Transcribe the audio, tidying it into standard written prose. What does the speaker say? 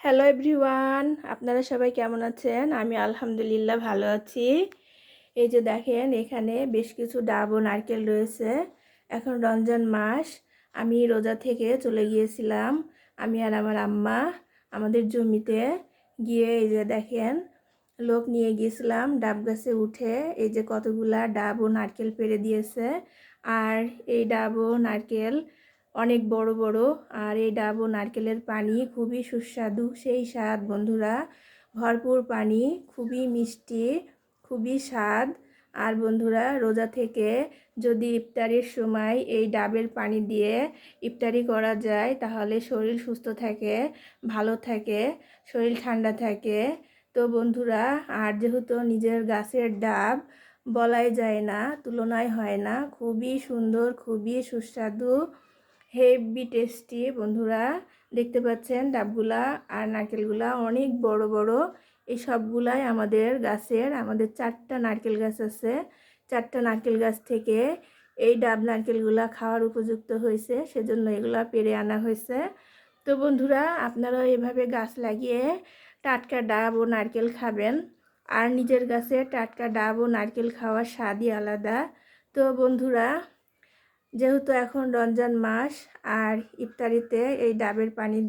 Hello everyone, আপনারা সবাই কেমন আছেন? আমি আলহামদুলিল্লাহ ভালো আছি। এই যে দেখেন, এখানে বেশ কিছু ডাব ও নারকেল রয়েছে। এখন রমজান মাস, আমি রোজা থেকে চলে গিয়েছিলাম, আমি আর আমার আম্মা আমাদের জমিতে গিয়ে এই যে দেখেন লোক নিয়ে গিয়েছিলাম ডাব গাছে উঠে। এই যে কতগুলা ডাব ও নারকেল পেড়ে দিয়েছে। আর এই ডাব ও নারকেল অনেক বড় বড়। আর এই ডাব ও নারকেলের পানি খুবই সুস্বাদু, সেই স্বাদ বন্ধুরা, ভরপুর পানি, খুবই মিষ্টি, খুবই স্বাদ। আর বন্ধুরা, রোজা থেকে যদি ইফতারির সময় এই ডাবের পানি দিয়ে ইফতারি করা যায় তাহলে শরীর সুস্থ থাকে, ভালো থাকে, শরীর ঠান্ডা থাকে। তো বন্ধুরা, আর যেহেতু নিজের গাছের ডাব, বলাই যায় না, তুলনায় হয় না, খুবই সুন্দর, খুবই সুস্বাদু, হেভি টেস্টি। বন্ধুরা দেখতে পাচ্ছেন ডাবগুলা আর নারকেলগুলা অনেক বড় বড়। এই সবগুলাই আমাদের গাছের, আমাদের 4টা নারকেল গাছ আছে। 4টা নারকেল গাছ থেকে এই ডাব নারকেলগুলা খাওয়ার উপযুক্ত হয়েছে, সেজন্য এগুলা পেড়ে আনা হয়েছে। তো বন্ধুরা, আপনারাও এভাবে গাছ লাগিয়ে টাটকা ডাব ও নারকেল খাবেন। আর নিজের গাছে টাটকা ডাব ও নারকেল খাওয়ার স্বাদই আলাদা। তো বন্ধুরা, যেহেতু এখন রমজান মাস, আর ইফতারিতে এই ডাবের পানি